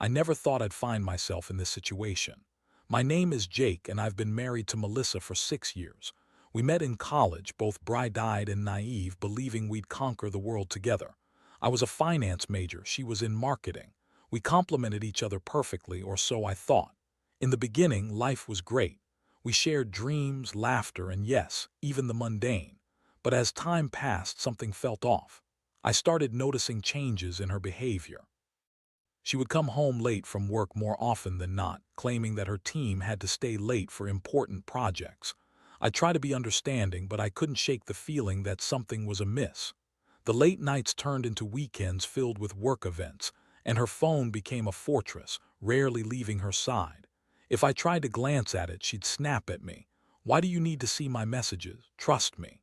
I never thought I'd find myself in this situation. My name is Jake, and I've been married to Melissa for 6 years. We met in college, both bright-eyed and naive, believing we'd conquer the world together. I was a finance major, she was in marketing. We complemented each other perfectly, or so I thought. In the beginning, life was great. We shared dreams, laughter, and yes, even the mundane. But as time passed, something felt off. I started noticing changes in her behavior. She would come home late from work more often than not, claiming that her team had to stay late for important projects. I tried to be understanding, but I couldn't shake the feeling that something was amiss. The late nights turned into weekends filled with work events, and her phone became a fortress, rarely leaving her side. If I tried to glance at it, she'd snap at me. "Why do you need to see my messages? Trust me."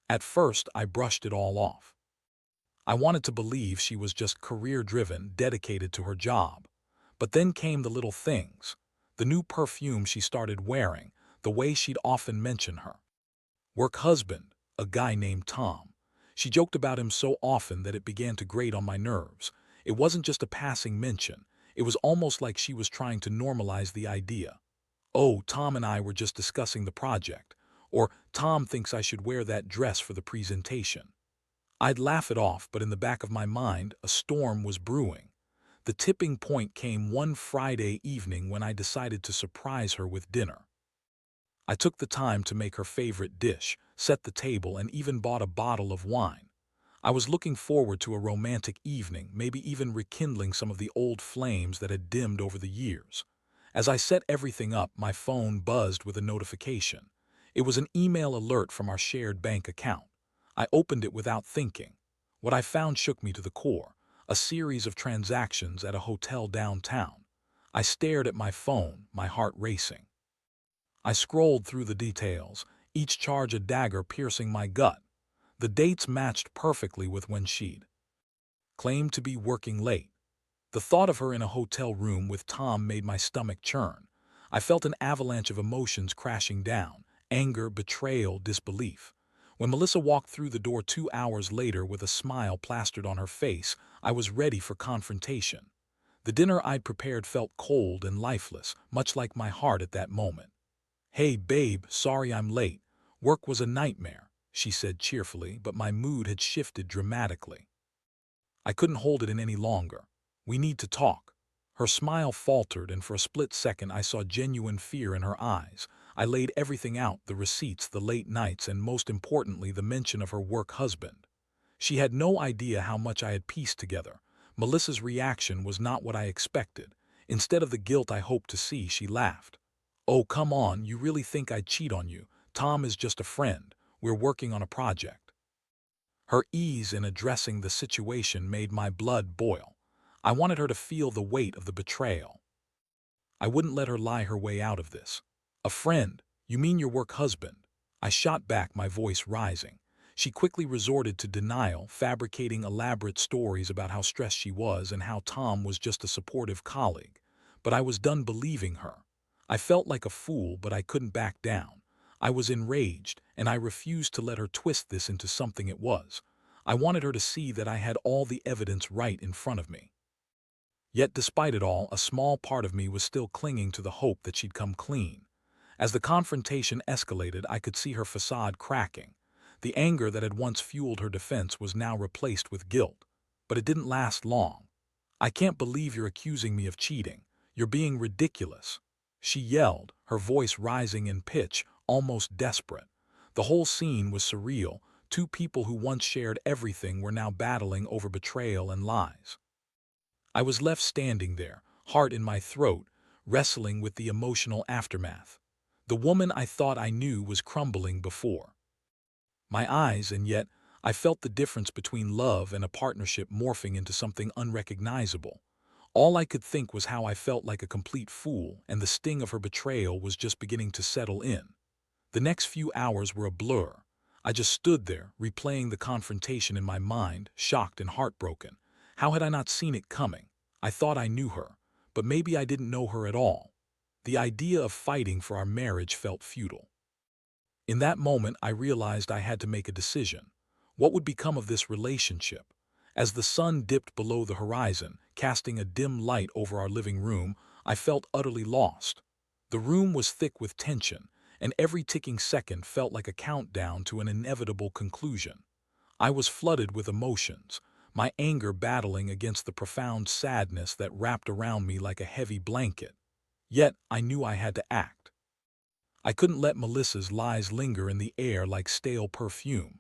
At first, I brushed it all off. I wanted to believe she was just career-driven, dedicated to her job. But then came the little things. The new perfume she started wearing, the way she'd often mention her work husband, a guy named Tom. She joked about him so often that it began to grate on my nerves. It wasn't just a passing mention. It was almost like she was trying to normalize the idea. "Oh, Tom and I were just discussing the project." Or, "Tom thinks I should wear that dress for the presentation." I'd laugh it off, but in the back of my mind, a storm was brewing. The tipping point came one Friday evening when I decided to surprise her with dinner. I took the time to make her favorite dish, set the table, and even bought a bottle of wine. I was looking forward to a romantic evening, maybe even rekindling some of the old flames that had dimmed over the years. As I set everything up, my phone buzzed with a notification. It was an email alert from our shared bank account. I opened it without thinking. What I found shook me to the core: a series of transactions at a hotel downtown. I stared at my phone, my heart racing. I scrolled through the details, each charge a dagger piercing my gut. The dates matched perfectly with when she'd claimed to be working late. The thought of her in a hotel room with Tom made my stomach churn. I felt an avalanche of emotions crashing down: anger, betrayal, disbelief. When Melissa walked through the door 2 hours later with a smile plastered on her face, I was ready for confrontation. The dinner I'd prepared felt cold and lifeless, much like my heart at that moment. "Hey, babe, sorry I'm late. Work was a nightmare," she said cheerfully, but my mood had shifted dramatically. I couldn't hold it in any longer. "We need to talk." Her smile faltered, and for a split second I saw genuine fear in her eyes. I laid everything out: the receipts, the late nights, and most importantly, the mention of her work husband. She had no idea how much I had pieced together. Melissa's reaction was not what I expected. Instead of the guilt I hoped to see, she laughed. "Oh, come on, you really think I'd cheat on you? Tom is just a friend. We're working on a project." Her ease in addressing the situation made my blood boil. I wanted her to feel the weight of the betrayal. I wouldn't let her lie her way out of this. "A friend? You mean your work husband?" I shot back, my voice rising. She quickly resorted to denial, fabricating elaborate stories about how stressed she was and how Tom was just a supportive colleague. But I was done believing her. I felt like a fool, but I couldn't back down. I was enraged, and I refused to let her twist this into something it was. I wanted her to see that I had all the evidence right in front of me. Yet despite it all, a small part of me was still clinging to the hope that she'd come clean. As the confrontation escalated, I could see her facade cracking. The anger that had once fueled her defense was now replaced with guilt. But it didn't last long. "I can't believe you're accusing me of cheating. You're being ridiculous," she yelled, her voice rising in pitch, almost desperate. The whole scene was surreal. Two people who once shared everything were now battling over betrayal and lies. I was left standing there, heart in my throat, wrestling with the emotional aftermath. The woman I thought I knew was crumbling before my eyes, and yet I felt the difference between love and a partnership morphing into something unrecognizable. All I could think was how I felt like a complete fool, and the sting of her betrayal was just beginning to settle in. The next few hours were a blur. I just stood there, replaying the confrontation in my mind, shocked and heartbroken. How had I not seen it coming? I thought I knew her, but maybe I didn't know her at all. The idea of fighting for our marriage felt futile. In that moment, I realized I had to make a decision. What would become of this relationship? As the sun dipped below the horizon, casting a dim light over our living room, I felt utterly lost. The room was thick with tension, and every ticking second felt like a countdown to an inevitable conclusion. I was flooded with emotions, my anger battling against the profound sadness that wrapped around me like a heavy blanket. Yet I knew I had to act. I couldn't let Melissa's lies linger in the air like stale perfume.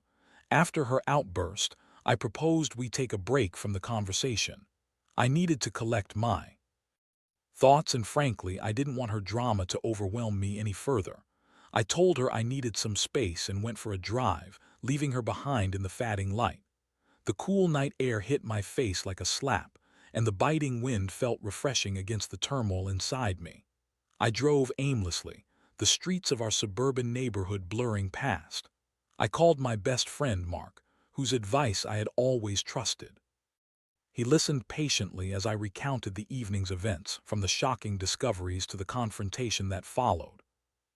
After her outburst, I proposed we take a break from the conversation. I needed to collect my thoughts, and frankly, I didn't want her drama to overwhelm me any further. I told her I needed some space and went for a drive, leaving her behind in the fading light. The cool night air hit my face like a slap, and the biting wind felt refreshing against the turmoil inside me. I drove aimlessly, the streets of our suburban neighborhood blurring past. I called my best friend, Mark, whose advice I had always trusted. He listened patiently as I recounted the evening's events, from the shocking discoveries to the confrontation that followed.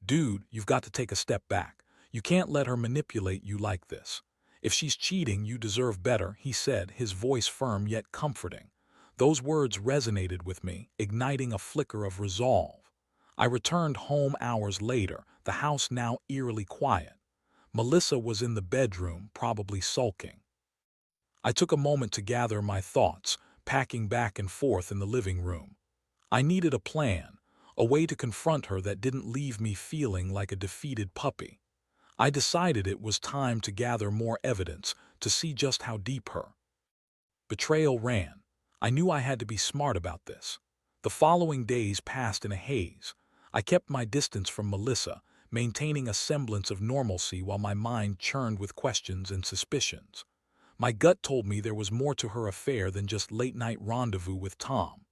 "Dude, you've got to take a step back. You can't let her manipulate you like this. If she's cheating, you deserve better," he said, his voice firm yet comforting. Those words resonated with me, igniting a flicker of resolve. I returned home hours later, the house now eerily quiet. Melissa was in the bedroom, probably sulking. I took a moment to gather my thoughts, packing back and forth in the living room. I needed a plan, a way to confront her that didn't leave me feeling like a defeated puppy. I decided it was time to gather more evidence to see just how deep her betrayal ran. I knew I had to be smart about this. The following days passed in a haze. I kept my distance from Melissa, maintaining a semblance of normalcy while my mind churned with questions and suspicions. My gut told me there was more to her affair than just late-night rendezvous with Tom.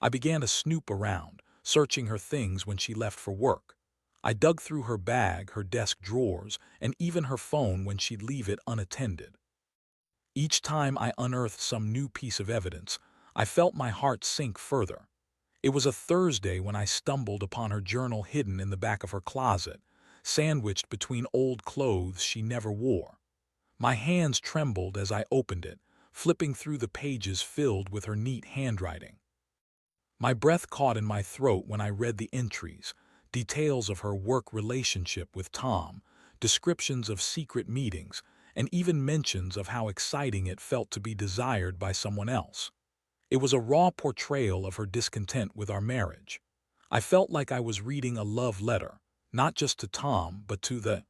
I began to snoop around, searching her things when she left for work. I dug through her bag, her desk drawers, and even her phone when she'd leave it unattended. Each time I unearthed some new piece of evidence, I felt my heart sink further. It was a Thursday when I stumbled upon her journal hidden in the back of her closet, sandwiched between old clothes she never wore. My hands trembled as I opened it, flipping through the pages filled with her neat handwriting. My breath caught in my throat when I read the entries, details of her work relationship with Tom, descriptions of secret meetings, and even mentions of how exciting it felt to be desired by someone else. It was a raw portrayal of her discontent with our marriage. I felt like I was reading a love letter, not just to Tom, but to the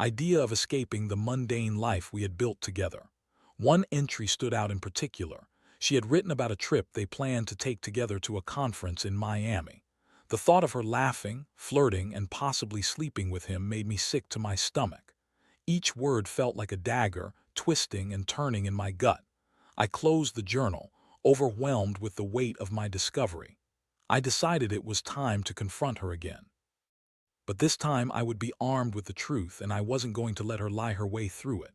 idea of escaping the mundane life we had built together. One entry stood out in particular. She had written about a trip they planned to take together to a conference in Miami. The thought of her laughing, flirting, and possibly sleeping with him made me sick to my stomach. Each word felt like a dagger, twisting and turning in my gut. I closed the journal, overwhelmed with the weight of my discovery. I decided it was time to confront her again. But this time I would be armed with the truth, and I wasn't going to let her lie her way through it.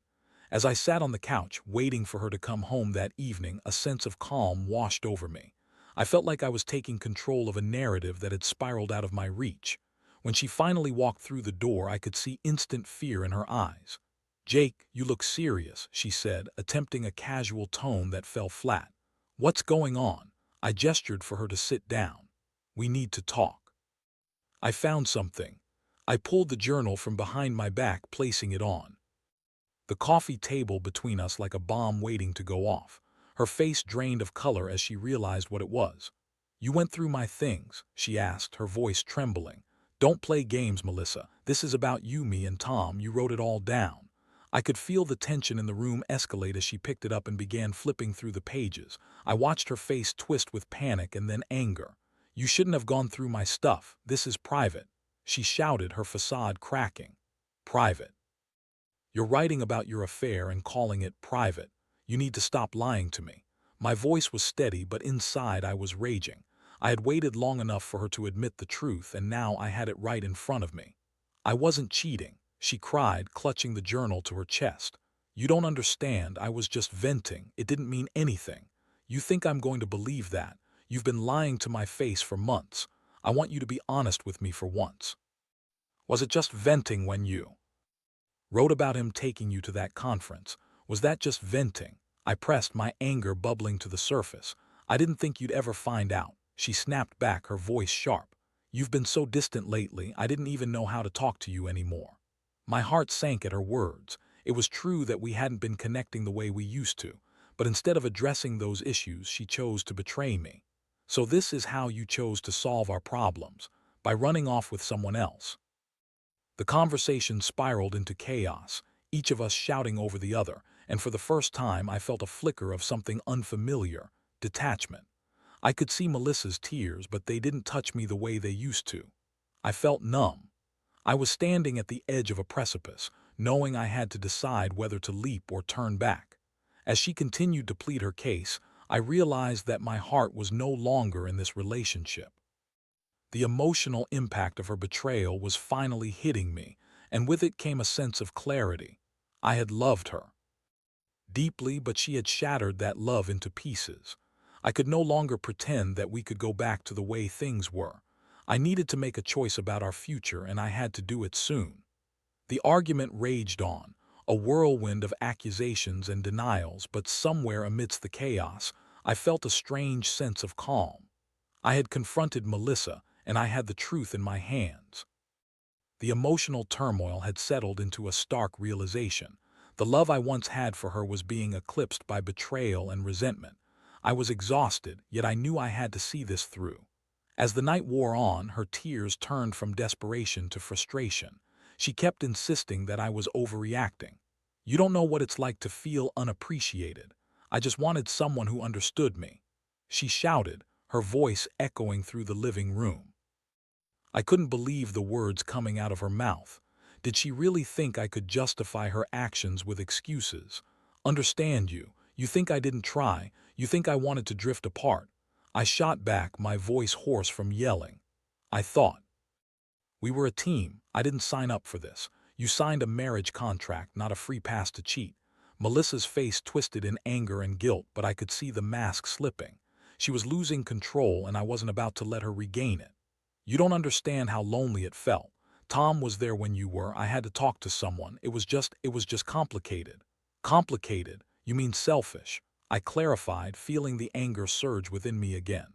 As I sat on the couch, waiting for her to come home that evening, a sense of calm washed over me. I felt like I was taking control of a narrative that had spiraled out of my reach. When she finally walked through the door, I could see instant fear in her eyes. "Jake, you look serious," she said, attempting a casual tone that fell flat. "What's going on?" I gestured for her to sit down. "We need to talk." I found something. I pulled the journal from behind my back, placing it on the coffee table between us like a bomb waiting to go off. Her face drained of color as she realized what it was. "You went through my things?" she asked, her voice trembling. "Don't play games, Melissa. This is about you, me, and Tom. You wrote it all down." I could feel the tension in the room escalate as she picked it up and began flipping through the pages. I watched her face twist with panic and then anger. "You shouldn't have gone through my stuff. This is private," she shouted, her facade cracking. "Private? You're writing about your affair and calling it private. You need to stop lying to me." My voice was steady, but inside I was raging. I had waited long enough for her to admit the truth, and now I had it right in front of me. "I wasn't cheating," she cried, clutching the journal to her chest. "You don't understand. I was just venting. It didn't mean anything. You think I'm going to believe that? You've been lying to my face for months. I want you to be honest with me for once. Was it just venting when you wrote about him taking you to that conference? Was that just venting?" I pressed, my anger bubbling to the surface. I didn't think you'd ever find out. She snapped back, her voice sharp. You've been so distant lately, I didn't even know how to talk to you anymore. My heart sank at her words. It was true that we hadn't been connecting the way we used to, but instead of addressing those issues, she chose to betray me. So this is how you chose to solve our problems, by running off with someone else. The conversation spiraled into chaos, each of us shouting over the other, and for the first time I felt a flicker of something unfamiliar, detachment. I could see Melissa's tears, but they didn't touch me the way they used to. I felt numb. I was standing at the edge of a precipice, knowing I had to decide whether to leap or turn back. As she continued to plead her case, I realized that my heart was no longer in this relationship. The emotional impact of her betrayal was finally hitting me, and with it came a sense of clarity. I had loved her deeply, but she had shattered that love into pieces. I could no longer pretend that we could go back to the way things were. I needed to make a choice about our future, and I had to do it soon. The argument raged on, a whirlwind of accusations and denials, but somewhere amidst the chaos, I felt a strange sense of calm. I had confronted Melissa, and I had the truth in my hands. The emotional turmoil had settled into a stark realization. The love I once had for her was being eclipsed by betrayal and resentment. I was exhausted, yet I knew I had to see this through. As the night wore on, her tears turned from desperation to frustration. She kept insisting that I was overreacting. You don't know what it's like to feel unappreciated. I just wanted someone who understood me. She shouted, her voice echoing through the living room. I couldn't believe the words coming out of her mouth. Did she really think I could justify her actions with excuses? Understand you. You think I didn't try. You think I wanted to drift apart. I shot back, my voice hoarse from yelling. I thought. We were a team. I didn't sign up for this. You signed a marriage contract, not a free pass to cheat. Melissa's face twisted in anger and guilt, but I could see the mask slipping. She was losing control, and I wasn't about to let her regain it. You don't understand how lonely it felt. Tom was there when you were. I had to talk to someone. It was just complicated. Complicated? You mean selfish? I clarified, feeling the anger surge within me again.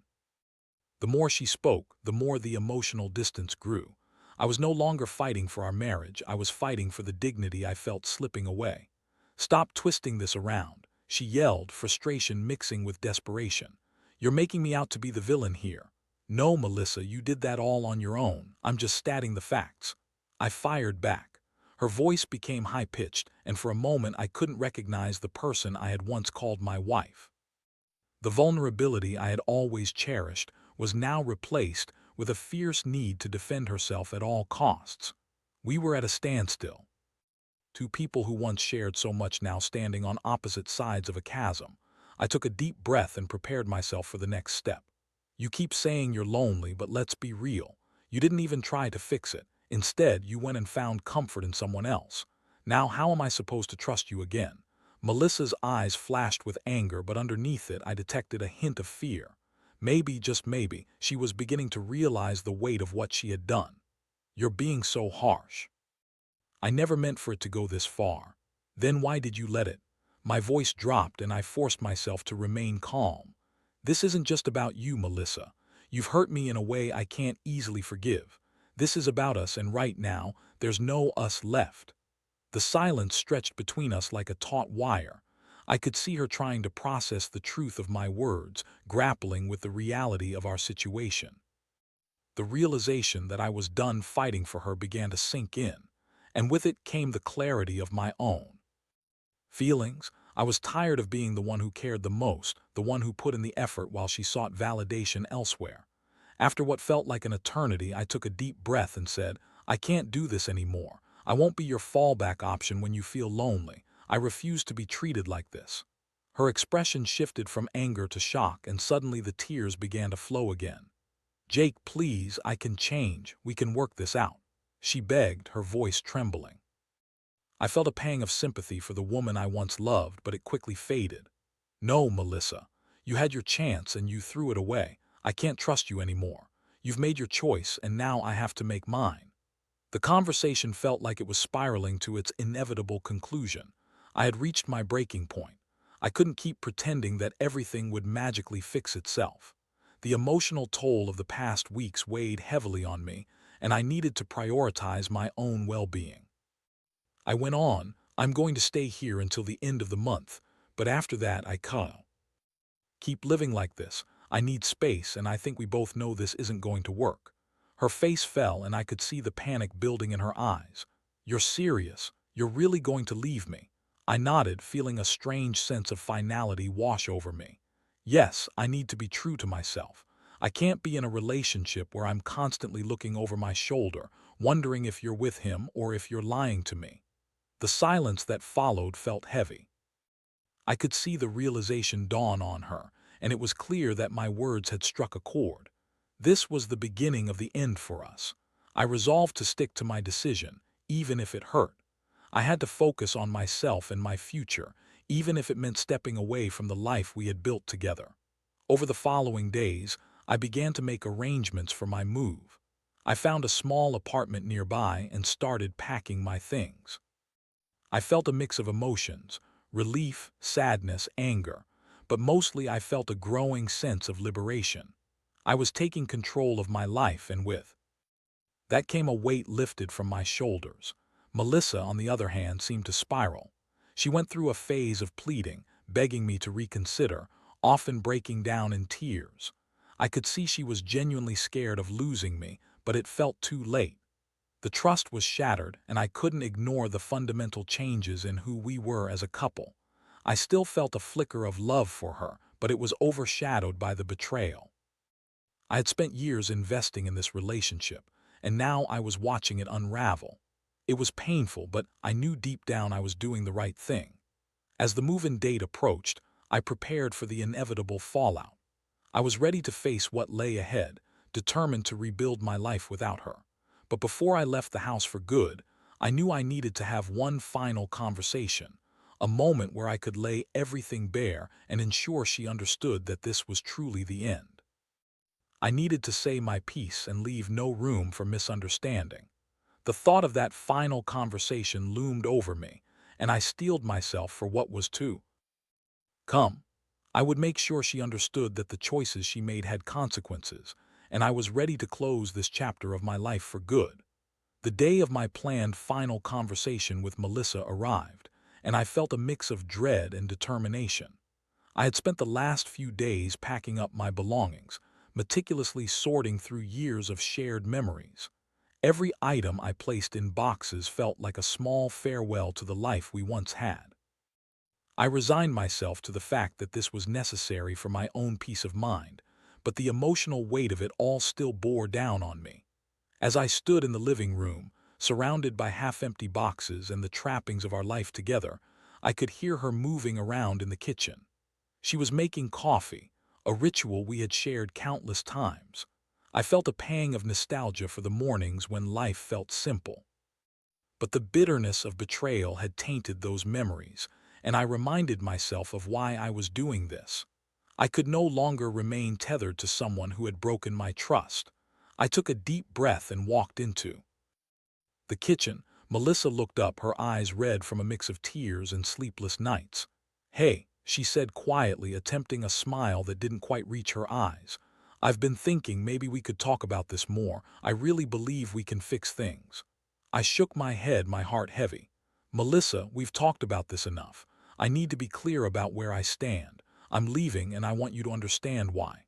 The more she spoke, the more the emotional distance grew. I was no longer fighting for our marriage. I was fighting for the dignity I felt slipping away. Stop twisting this around, she yelled, frustration mixing with desperation. You're making me out to be the villain here. No, Melissa, you did that all on your own. I'm just stating the facts. I fired back. Her voice became high-pitched, and for a moment I couldn't recognize the person I had once called my wife. The vulnerability I had always cherished was now replaced with a fierce need to defend herself at all costs. We were at a standstill. Two people who once shared so much now standing on opposite sides of a chasm. I took a deep breath and prepared myself for the next step. You keep saying you're lonely, but let's be real. You didn't even try to fix it. Instead, you went and found comfort in someone else. Now, how am I supposed to trust you again? Melissa's eyes flashed with anger, but underneath it I detected a hint of fear. Maybe, just maybe, she was beginning to realize the weight of what she had done. You're being so harsh. I never meant for it to go this far. Then why did you let it? My voice dropped and I forced myself to remain calm. This isn't just about you, Melissa. You've hurt me in a way I can't easily forgive. This is about us, and right now, there's no us left. The silence stretched between us like a taut wire. I could see her trying to process the truth of my words, grappling with the reality of our situation. The realization that I was done fighting for her began to sink in, and with it came the clarity of my own feelings. I was tired of being the one who cared the most, the one who put in the effort while she sought validation elsewhere. After what felt like an eternity, I took a deep breath and said, I can't do this anymore. I won't be your fallback option when you feel lonely. I refuse to be treated like this. Her expression shifted from anger to shock, and suddenly the tears began to flow again. Jake, please, I can change. We can work this out, she begged, her voice trembling. I felt a pang of sympathy for the woman I once loved, but it quickly faded. No, Melissa. You had your chance and you threw it away. I can't trust you anymore. You've made your choice, and now I have to make mine. The conversation felt like it was spiraling to its inevitable conclusion. I had reached my breaking point. I couldn't keep pretending that everything would magically fix itself. The emotional toll of the past weeks weighed heavily on me, and I needed to prioritize my own well-being. I went on, I'm going to stay here until the end of the month, but after that I can't keep living like this. I need space, and I think we both know this isn't going to work. Her face fell, and I could see the panic building in her eyes. You're serious? You're really going to leave me? I nodded, feeling a strange sense of finality wash over me. Yes, I need to be true to myself. I can't be in a relationship where I'm constantly looking over my shoulder, wondering if you're with him or if you're lying to me. The silence that followed felt heavy. I could see the realization dawn on her, and it was clear that my words had struck a chord. This was the beginning of the end for us. I resolved to stick to my decision, even if it hurt. I had to focus on myself and my future, even if it meant stepping away from the life we had built together. Over the following days, I began to make arrangements for my move. I found a small apartment nearby and started packing my things. I felt a mix of emotions, relief, sadness, anger, but mostly I felt a growing sense of liberation. I was taking control of my life, and with that came a weight lifted from my shoulders. Melissa, on the other hand, seemed to spiral. She went through a phase of pleading, begging me to reconsider, often breaking down in tears. I could see she was genuinely scared of losing me, but it felt too late. The trust was shattered, and I couldn't ignore the fundamental changes in who we were as a couple. I still felt a flicker of love for her, but it was overshadowed by the betrayal. I had spent years investing in this relationship, and now I was watching it unravel. It was painful, but I knew deep down I was doing the right thing. As the move-in date approached, I prepared for the inevitable fallout. I was ready to face what lay ahead, determined to rebuild my life without her. But before I left the house for good, I knew I needed to have one final conversation, a moment where I could lay everything bare and ensure she understood that this was truly the end. I needed to say my piece and leave no room for misunderstanding. The thought of that final conversation loomed over me, and I steeled myself for what was to come. I would make sure she understood that the choices she made had consequences, and I was ready to close this chapter of my life for good. The day of my planned final conversation with Melissa arrived, and I felt a mix of dread and determination. I had spent the last few days packing up my belongings, meticulously sorting through years of shared memories. Every item I placed in boxes felt like a small farewell to the life we once had. I resigned myself to the fact that this was necessary for my own peace of mind, but the emotional weight of it all still bore down on me. As I stood in the living room, surrounded by half-empty boxes and the trappings of our life together, I could hear her moving around in the kitchen. She was making coffee, a ritual we had shared countless times. I felt a pang of nostalgia for the mornings when life felt simple. But the bitterness of betrayal had tainted those memories, and I reminded myself of why I was doing this. I could no longer remain tethered to someone who had broken my trust. I took a deep breath and walked into the kitchen. Melissa looked up, her eyes red from a mix of tears and sleepless nights. "Hey," she said quietly, attempting a smile that didn't quite reach her eyes. "I've been thinking maybe we could talk about this more. I really believe we can fix things." I shook my head, my heart heavy. "Melissa, we've talked about this enough. I need to be clear about where I stand. I'm leaving, and I want you to understand why."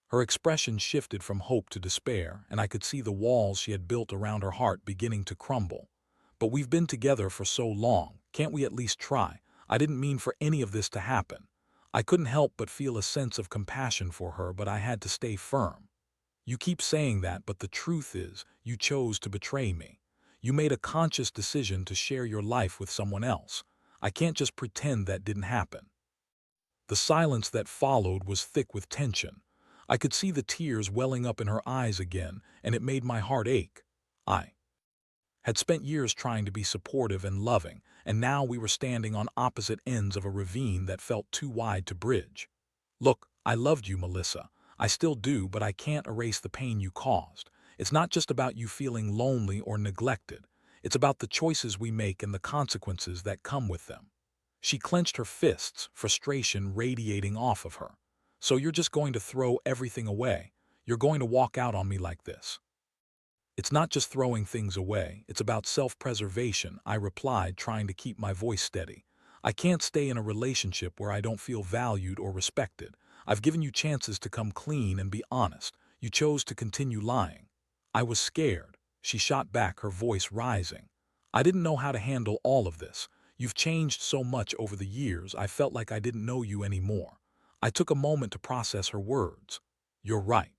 Her expression shifted from hope to despair, and I could see the walls she had built around her heart beginning to crumble. "But we've been together for so long. Can't we at least try? I didn't mean for any of this to happen." I couldn't help but feel a sense of compassion for her, but I had to stay firm. "You keep saying that, but the truth is, you chose to betray me. You made a conscious decision to share your life with someone else. I can't just pretend that didn't happen." The silence that followed was thick with tension. I could see the tears welling up in her eyes again, and it made my heart ache. I had spent years trying to be supportive and loving, and now we were standing on opposite ends of a ravine that felt too wide to bridge. "Look, I loved you, Melissa. I still do, but I can't erase the pain you caused. It's not just about you feeling lonely or neglected. It's about the choices we make and the consequences that come with them." She clenched her fists, frustration radiating off of her. "So you're just going to throw everything away? You're going to walk out on me like this?" "It's not just throwing things away, it's about self-preservation," I replied, trying to keep my voice steady. "I can't stay in a relationship where I don't feel valued or respected. I've given you chances to come clean and be honest. You chose to continue lying." I was scared. She shot back, her voice rising. "I didn't know how to handle all of this. You've changed so much over the years, I felt like I didn't know you anymore." I took a moment to process her words. "You're right.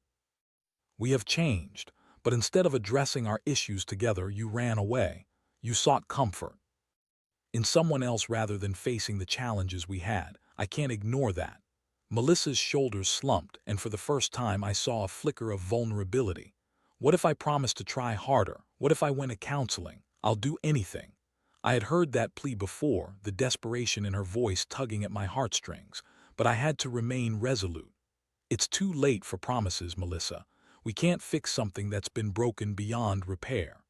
We have changed, but instead of addressing our issues together, you ran away. You sought comfort in someone else rather than facing the challenges we had. I can't ignore that." Melissa's shoulders slumped, and for the first time I saw a flicker of vulnerability. "What if I promised to try harder? What if I went to counseling? I'll do anything." I had heard that plea before, the desperation in her voice tugging at my heartstrings, but I had to remain resolute. "It's too late for promises, Melissa. We can't fix something that's been broken beyond repair.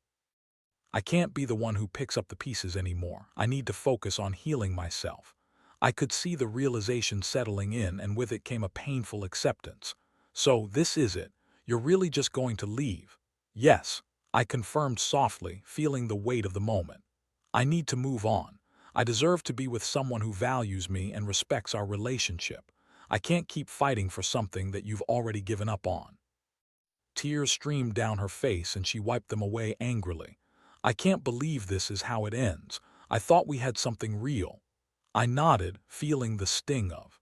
I can't be the one who picks up the pieces anymore. I need to focus on healing myself." I could see the realization settling in, and with it came a painful acceptance. "So this is it. You're really just going to leave?" "Yes," I confirmed softly, feeling the weight of the moment. "I need to move on. I deserve to be with someone who values me and respects our relationship. I can't keep fighting for something that you've already given up on." Tears streamed down her face and she wiped them away angrily. "I can't believe this is how it ends. I thought we had something real." I nodded, feeling the sting of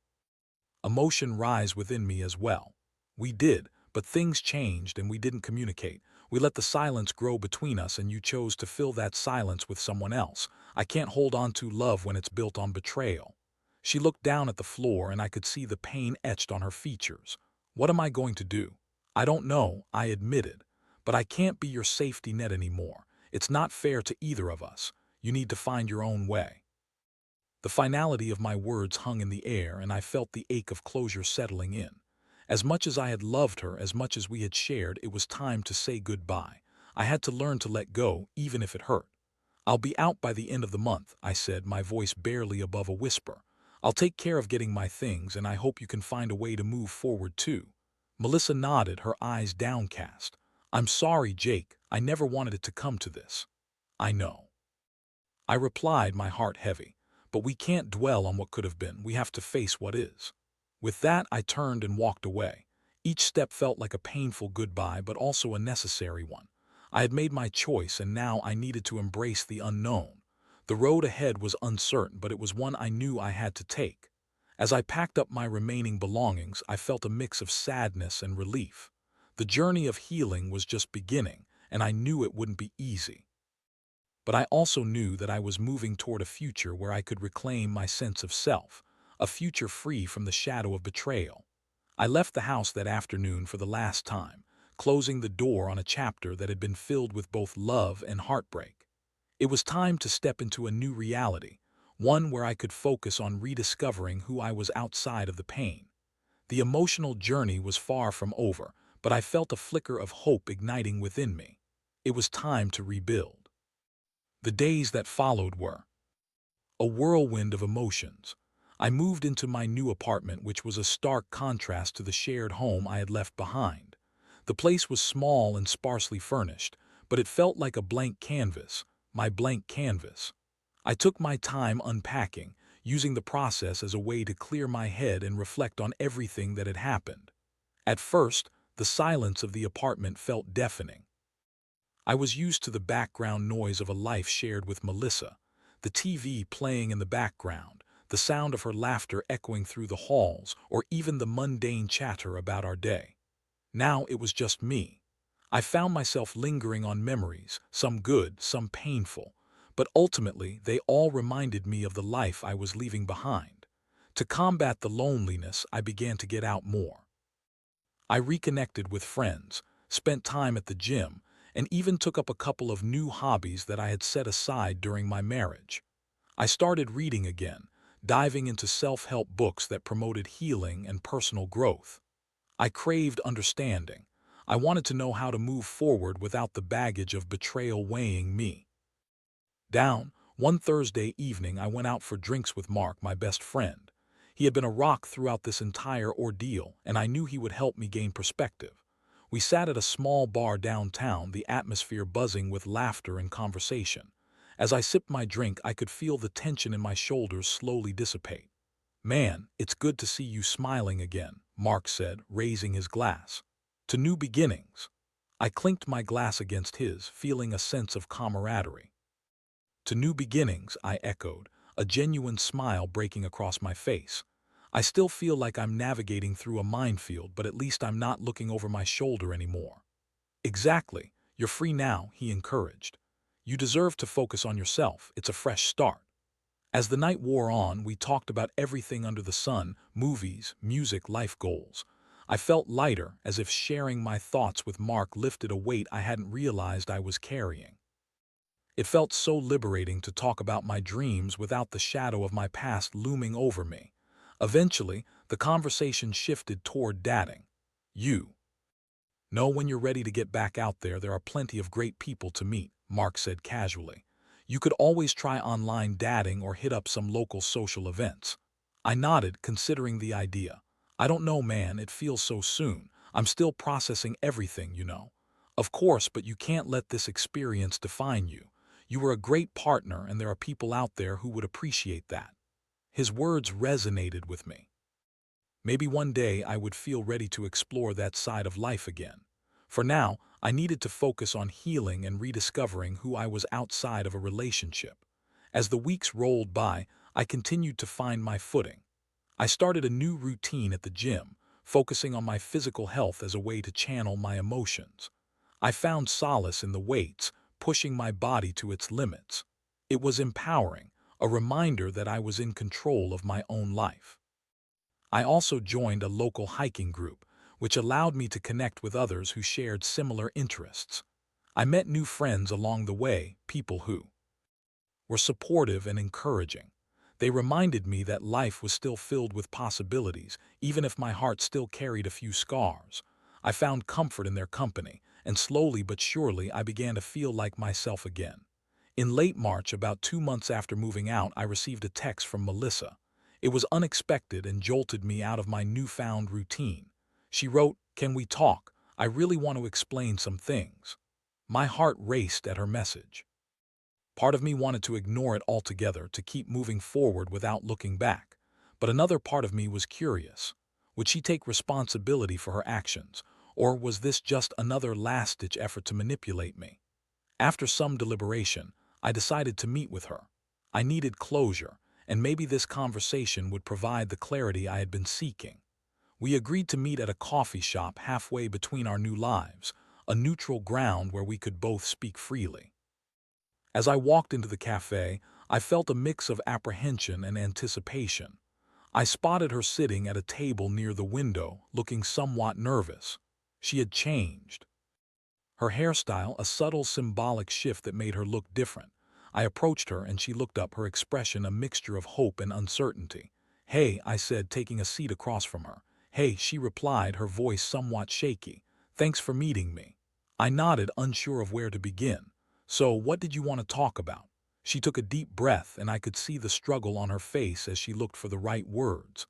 emotion rise within me as well. "We did, but things changed and we didn't communicate. We let the silence grow between us and you chose to fill that silence with someone else. I can't hold on to love when it's built on betrayal." She looked down at the floor and I could see the pain etched on her features. "What am I going to do?" "I don't know," I admitted, "but I can't be your safety net anymore. It's not fair to either of us. You need to find your own way." The finality of my words hung in the air, and I felt the ache of closure settling in. As much as I had loved her, as much as we had shared, it was time to say goodbye. I had to learn to let go, even if it hurt. "I'll be out by the end of the month," I said, my voice barely above a whisper. "I'll take care of getting my things, and I hope you can find a way to move forward too." Melissa nodded, her eyes downcast. "I'm sorry, Jake. I never wanted it to come to this." "I know," I replied, my heart heavy. "But we can't dwell on what could have been. We have to face what is." With that, I turned and walked away. Each step felt like a painful goodbye, but also a necessary one. I had made my choice, and now I needed to embrace the unknown. The road ahead was uncertain, but it was one I knew I had to take. As I packed up my remaining belongings, I felt a mix of sadness and relief. The journey of healing was just beginning, and I knew it wouldn't be easy. But I also knew that I was moving toward a future where I could reclaim my sense of self, a future free from the shadow of betrayal. I left the house that afternoon for the last time, closing the door on a chapter that had been filled with both love and heartbreak. It was time to step into a new reality, one where I could focus on rediscovering who I was outside of the pain. The emotional journey was far from over, but I felt a flicker of hope igniting within me. It was time to rebuild. The days that followed were a whirlwind of emotions. I moved into my new apartment, which was a stark contrast to the shared home I had left behind. The place was small and sparsely furnished, but it felt like a blank canvas, my blank canvas. I took my time unpacking, using the process as a way to clear my head and reflect on everything that had happened. At first, the silence of the apartment felt deafening. I was used to the background noise of a life shared with Melissa, the TV playing in the background, the sound of her laughter echoing through the halls, or even the mundane chatter about our day. Now it was just me. I found myself lingering on memories, some good, some painful, but ultimately they all reminded me of the life I was leaving behind. To combat the loneliness, I began to get out more. I reconnected with friends, spent time at the gym, and even took up a couple of new hobbies that I had set aside during my marriage. I started reading again, diving into self-help books that promoted healing and personal growth. I craved understanding. I wanted to know how to move forward without the baggage of betrayal weighing me down. One Thursday evening, I went out for drinks with Mark, my best friend. He had been a rock throughout this entire ordeal, and I knew he would help me gain perspective. We sat at a small bar downtown, the atmosphere buzzing with laughter and conversation. As I sipped my drink, I could feel the tension in my shoulders slowly dissipate. "Man, it's good to see you smiling again," Mark said, raising his glass. "To new beginnings." I clinked my glass against his, feeling a sense of camaraderie. "To new beginnings," I echoed, a genuine smile breaking across my face. "I still feel like I'm navigating through a minefield, but at least I'm not looking over my shoulder anymore." "Exactly. You're free now," he encouraged. "You deserve to focus on yourself. It's a fresh start." As the night wore on, we talked about everything under the sun: movies, music, life goals. I felt lighter, as if sharing my thoughts with Mark lifted a weight I hadn't realized I was carrying. It felt so liberating to talk about my dreams without the shadow of my past looming over me. Eventually, the conversation shifted toward dating. "You know when you're ready to get back out there. There are plenty of great people to meet," Mark said casually. "You could always try online dating or hit up some local social events." I nodded, considering the idea. "I don't know, man, it feels so soon. I'm still processing everything, you know." "Of course, but you can't let this experience define you. You were a great partner, and there are people out there who would appreciate that." His words resonated with me. Maybe one day I would feel ready to explore that side of life again. For now, I needed to focus on healing and rediscovering who I was outside of a relationship. As the weeks rolled by, I continued to find my footing. I started a new routine at the gym, focusing on my physical health as a way to channel my emotions. I found solace in the weights, pushing my body to its limits. It was empowering, a reminder that I was in control of my own life. I also joined a local hiking group, which allowed me to connect with others who shared similar interests. I met new friends along the way, people who were supportive and encouraging. They reminded me that life was still filled with possibilities, even if my heart still carried a few scars. I found comfort in their company, and slowly but surely I began to feel like myself again. In late March, about 2 months after moving out, I received a text from Melissa. It was unexpected and jolted me out of my newfound routine. She wrote, "Can we talk? I really want to explain some things." My heart raced at her message. Part of me wanted to ignore it altogether, to keep moving forward without looking back. But another part of me was curious. Would she take responsibility for her actions, or was this just another last-ditch effort to manipulate me? After some deliberation, I decided to meet with her. I needed closure, and maybe this conversation would provide the clarity I had been seeking. We agreed to meet at a coffee shop halfway between our new lives, a neutral ground where we could both speak freely. As I walked into the cafe, I felt a mix of apprehension and anticipation. I spotted her sitting at a table near the window, looking somewhat nervous. She had changed. Her hairstyle, a subtle symbolic shift that made her look different. I approached her and she looked up, her expression a mixture of hope and uncertainty. "Hey," I said, taking a seat across from her. "Hey," she replied, her voice somewhat shaky. "Thanks for meeting me." I nodded, unsure of where to begin. "So, what did you want to talk about?" She took a deep breath, and I could see the struggle on her face as she looked for the right words.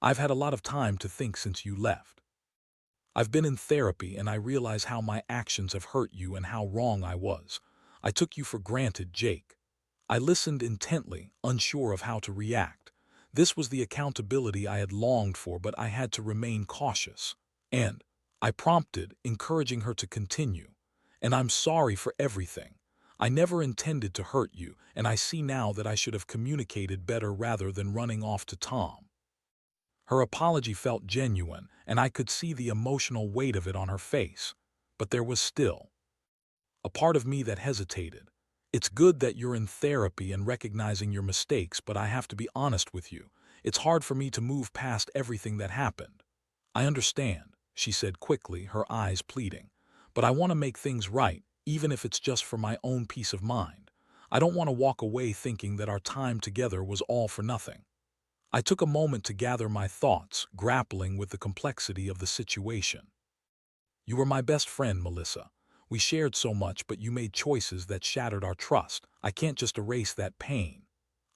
"I've had a lot of time to think since you left. I've been in therapy, and I realize how my actions have hurt you and how wrong I was. I took you for granted, Jake." I listened intently, unsure of how to react. This was the accountability I had longed for, but I had to remain cautious. "And," I prompted, encouraging her to continue, "and I'm sorry for everything. I never intended to hurt you, and I see now that I should have communicated better rather than running off to Tom." Her apology felt genuine, and I could see the emotional weight of it on her face. But there was still a part of me that hesitated. "It's good that you're in therapy and recognizing your mistakes, but I have to be honest with you. It's hard for me to move past everything that happened." "I understand," she said quickly, her eyes pleading. "But I want to make things right, even if it's just for my own peace of mind. I don't want to walk away thinking that our time together was all for nothing." I took a moment to gather my thoughts, grappling with the complexity of the situation. "You were my best friend, Melissa. We shared so much, but you made choices that shattered our trust. I can't just erase that pain.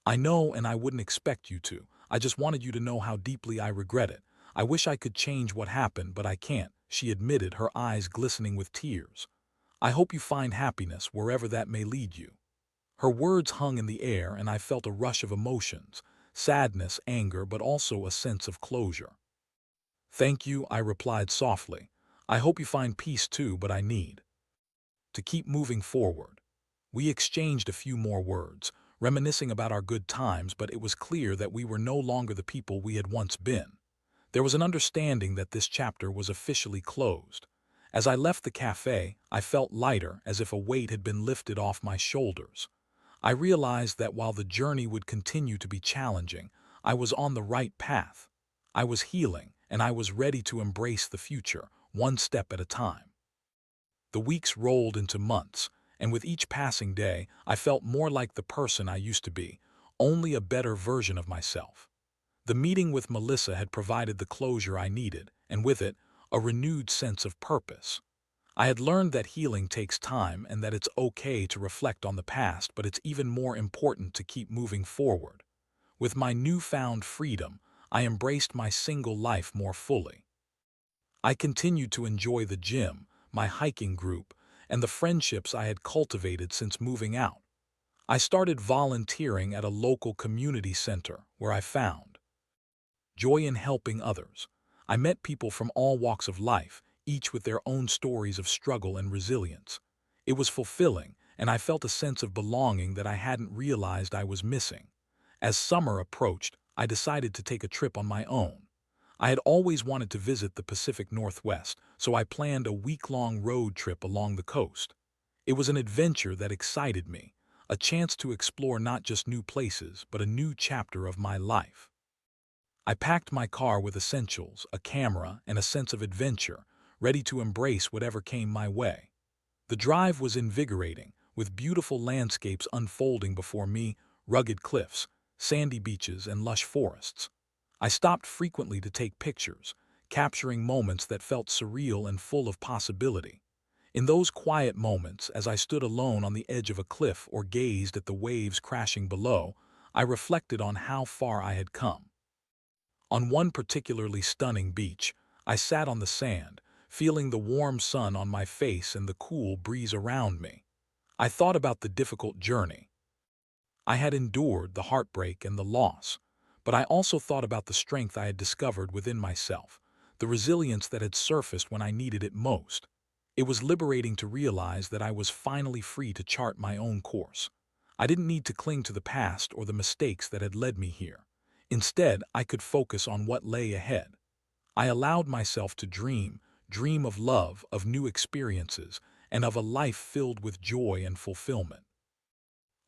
I know, and I wouldn't expect you to. I just wanted you to know how deeply I regret it. I wish I could change what happened, but I can't," she admitted, her eyes glistening with tears. "I hope you find happiness wherever that may lead you." Her words hung in the air, and I felt a rush of emotions, sadness, anger, but also a sense of closure. "Thank you," I replied softly. "I hope you find peace too, but I need to keep moving forward." We exchanged a few more words, reminiscing about our good times, but it was clear that we were no longer the people we had once been. There was an understanding that this chapter was officially closed. As I left the cafe, I felt lighter, as if a weight had been lifted off my shoulders. I realized that while the journey would continue to be challenging, I was on the right path. I was healing, and I was ready to embrace the future, one step at a time. The weeks rolled into months, and with each passing day, I felt more like the person I used to be, only a better version of myself. The meeting with Melissa had provided the closure I needed, and with it, a renewed sense of purpose. I had learned that healing takes time and that it's okay to reflect on the past, but it's even more important to keep moving forward. With my newfound freedom, I embraced my single life more fully. I continued to enjoy the gym, my hiking group, and the friendships I had cultivated since moving out. I started volunteering at a local community center where I found joy in helping others. I met people from all walks of life, each with their own stories of struggle and resilience. It was fulfilling, and I felt a sense of belonging that I hadn't realized I was missing. As summer approached, I decided to take a trip on my own. I had always wanted to visit the Pacific Northwest, so I planned a week-long road trip along the coast. It was an adventure that excited me, a chance to explore not just new places, but a new chapter of my life. I packed my car with essentials, a camera, and a sense of adventure, ready to embrace whatever came my way. The drive was invigorating, with beautiful landscapes unfolding before me, rugged cliffs, sandy beaches, and lush forests. I stopped frequently to take pictures, capturing moments that felt surreal and full of possibility. In those quiet moments, as I stood alone on the edge of a cliff or gazed at the waves crashing below, I reflected on how far I had come. On one particularly stunning beach, I sat on the sand, feeling the warm sun on my face and the cool breeze around me. I thought about the difficult journey I had endured, the heartbreak and the loss, but I also thought about the strength I had discovered within myself, the resilience that had surfaced when I needed it most. It was liberating to realize that I was finally free to chart my own course. I didn't need to cling to the past or the mistakes that had led me here. Instead, I could focus on what lay ahead. I allowed myself to dream of love, of new experiences, and of a life filled with joy and fulfillment.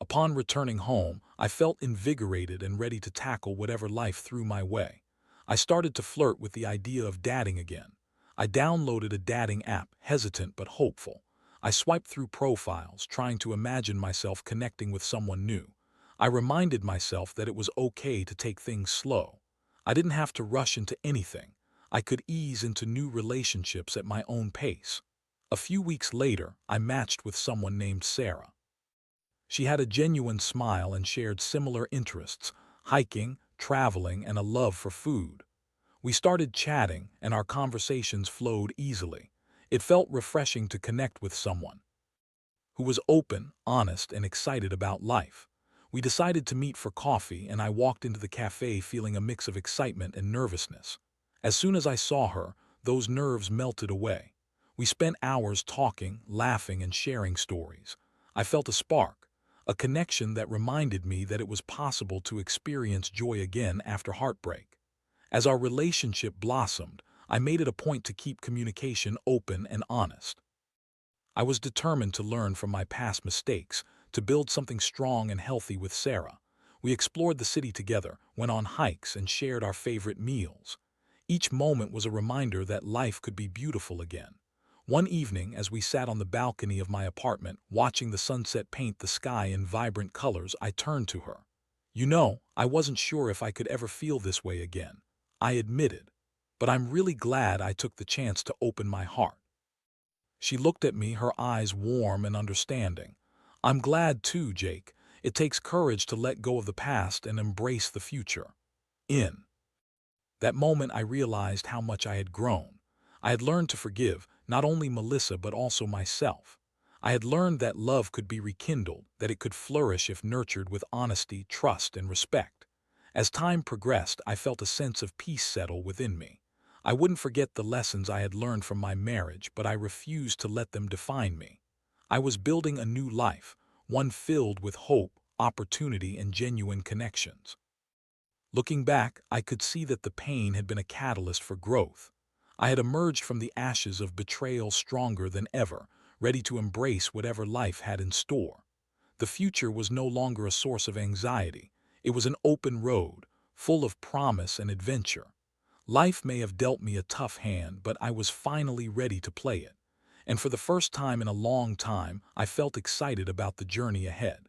Upon returning home, I felt invigorated and ready to tackle whatever life threw my way. I started to flirt with the idea of dating again. I downloaded a dating app, hesitant but hopeful. I swiped through profiles, trying to imagine myself connecting with someone new. I reminded myself that it was okay to take things slow. I didn't have to rush into anything. I could ease into new relationships at my own pace. A few weeks later, I matched with someone named Sarah. She had a genuine smile and shared similar interests, hiking, traveling, and a love for food. We started chatting, and our conversations flowed easily. It felt refreshing to connect with someone who was open, honest, and excited about life. We decided to meet for coffee, and I walked into the cafe feeling a mix of excitement and nervousness. As soon as I saw her, those nerves melted away. We spent hours talking, laughing, and sharing stories. I felt a spark, a connection that reminded me that it was possible to experience joy again after heartbreak. As our relationship blossomed, I made it a point to keep communication open and honest. I was determined to learn from my past mistakes, to build something strong and healthy with Sarah. We explored the city together, went on hikes, and shared our favorite meals. Each moment was a reminder that life could be beautiful again. One evening, as we sat on the balcony of my apartment, watching the sunset paint the sky in vibrant colors, I turned to her. "You know, I wasn't sure if I could ever feel this way again," I admitted, "but I'm really glad I took the chance to open my heart." She looked at me, her eyes warm and understanding. I'm glad too, Jake. It takes courage to let go of the past and embrace the future. In that moment, I realized how much I had grown. I had learned to forgive, not only Melissa but also myself. I had learned that love could be rekindled, that it could flourish if nurtured with honesty, trust, and respect. As time progressed, I felt a sense of peace settle within me. I wouldn't forget the lessons I had learned from my marriage, but I refused to let them define me. I was building a new life, one filled with hope, opportunity, and genuine connections. Looking back, I could see that the pain had been a catalyst for growth. I had emerged from the ashes of betrayal stronger than ever, ready to embrace whatever life had in store. The future was no longer a source of anxiety. It was an open road, full of promise and adventure. Life may have dealt me a tough hand, but I was finally ready to play it. And for the first time in a long time, I felt excited about the journey ahead.